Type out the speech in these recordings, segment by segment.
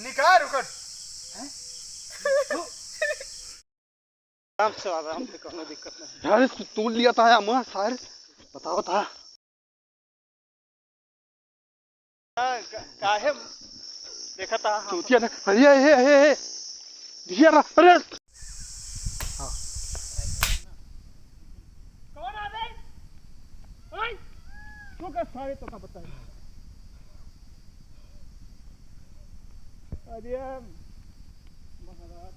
निकाल रुकट आराम से कोनो दिक्कत नहीं। यार तोड़ लिया था मैं सारे बताओ था काहे देखा था चूतिया ना अरे हे दिया ना अरे हां कौन आ गए ओए तू का सारे तो का बता अरे महाराज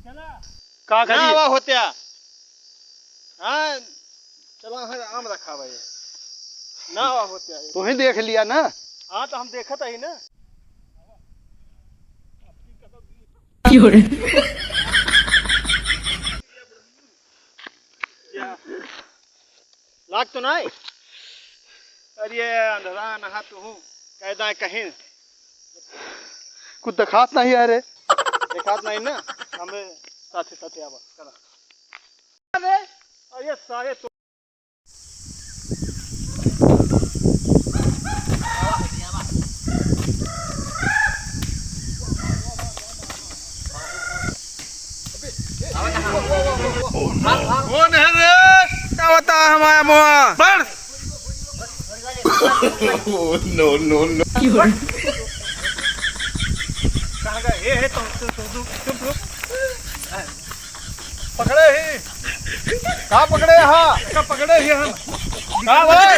चला का ना करी वा होत्या हां चला आम रखा भाई ना वा होत्या तो ही देख लिया ना। हां तो हम देखा था ही ना लाग तो नहीं अरे अंधरा नहा तू हूँ कैदा कहीं कुछ दिखात नहीं है रे देखात नहीं ना हमें साथे साथे आवा चला अरे अरे सारे तो कौन है रे क्या बता हमारा मुआ पर नो कहाँ गए ये तुम पकड़े ही कहाँ पकड़े हाँ का पकड़े ही हम कहाँ भाई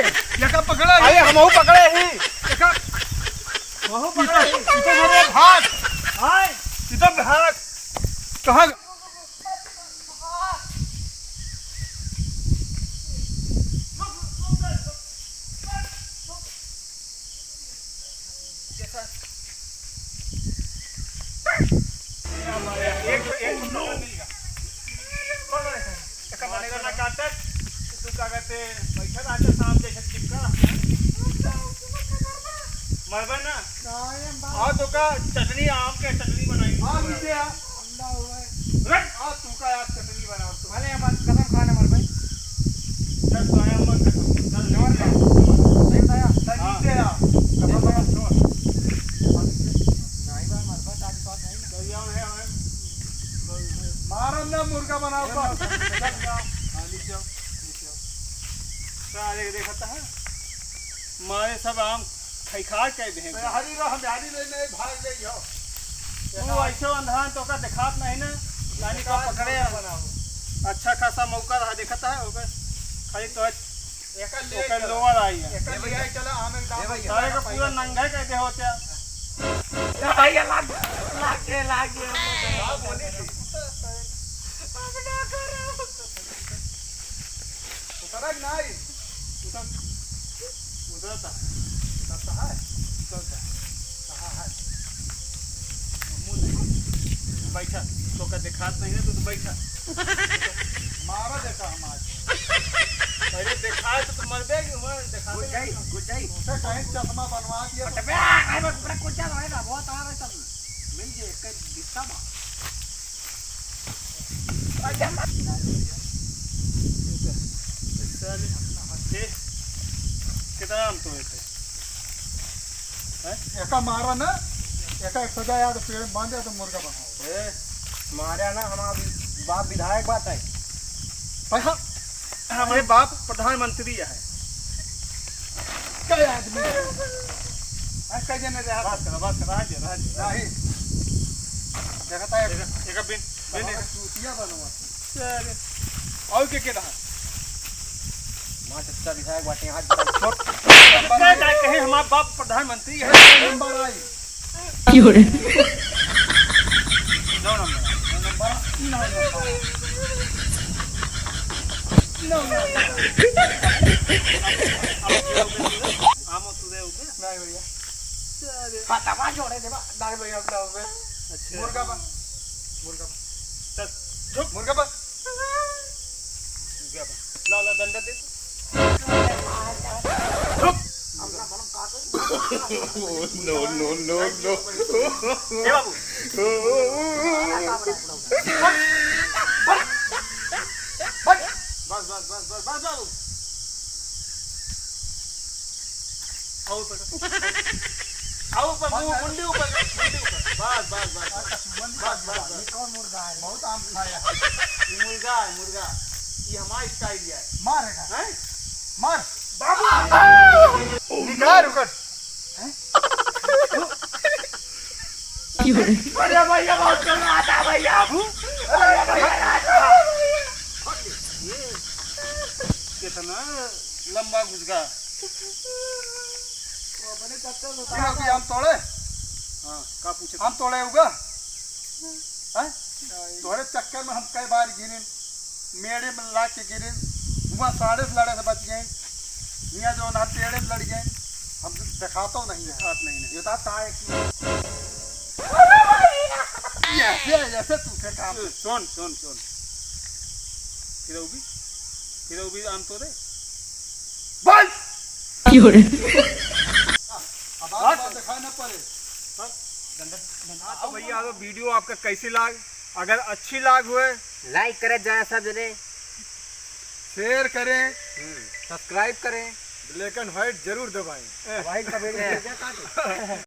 का पकड़े अरे हम पकड़े ही वहाँ पकड़े ही तो मेरे भाग हाय इधर भाग कहाँ चटनी आम के चटनी बनाई तू का यार चटनी बना भले हम कसम खाने मर भाई मारन ना मुर्गा बनाओ देखता है मारे सब आम खा के दे हरी रो हम हरी ले भाग ले जाओ तू ऐसे अंधान तो का दिखात नहीं ना लानी का पकड़े अच्छा खासा मौका रहा देखता है ओके खाली तो एक लोअर आई है एक चला आमे सारे का पूरा नंगा कहते होते भैया लाग उतरक नहीं उधरता उतरता है कहाँ है बैठा तो का दिखात नहीं है तो बैठा मारा देखा हम आज पहले देखा तो मर देगी उमर देखा गुजाई उसे कहीं चश्मा बनवा दिया तो बड़ा कुछ है ना बहुत आ रहा है मिल जे एक दिशा में कितना आम तो एका मारा ना एका सजा यार पेड़ बांधे तो मुर्गा बनाओ मारे ना हमारा बाप विधायक बात है पैसा हमारे बाप प्रधानमंत्री है क्या आदमी आज का जने रहा बात कर राज नहीं देखता है एक बिन चूतिया बनवा चल और के रहा मां अच्छा विधायक बात है आज छोट कहे हमारा बाप प्रधानमंत्री है नंबर आई क्यों रे नौ नंबर आमो तुदे ऊपर नहीं भैया खाता पा जोड़े दे बा नहीं भैया अपना ऊपर अच्छा मुर्गा बा चल झुक मुर्गा बा ला ला दंड दे नो ए बाबू बस बाबू आओ मुंडी ऊपर बस बस बस कौन मुर्गा है? बहुत आम खाया है ये मुर्गा है, मुर्गा। ये हमारा स्टाइल है। मारेगा हैं? मार बाबू निकाल रुकट अरे भैया बहुत चल रहा था भैया। कितना लंबा घुसका। अभी हम तोड़े हाँ का पूछे हम तोड़े होगा हैं तोड़े चक्कर में हम कई बार गिरे मेड़े में ला के गिरे वहाँ साढ़े से लड़े से बच गए यहाँ जो ना पेड़े में लड़ गए हम दिखाता नहीं है हाथ नहीं ये था ऐसे ऐसे तूने काम सुन सुन सुन फिर भी आम तो दे बस अब आप दिखाना पड़े तो भैया तो वीडियो आपका कैसी लाग अगर अच्छी लाग हुए लाइक करें जरा सब जने, शेयर करें सब्सक्राइब करें। ब्लैक एंड व्हाइट जरूर दबाएं वाइट का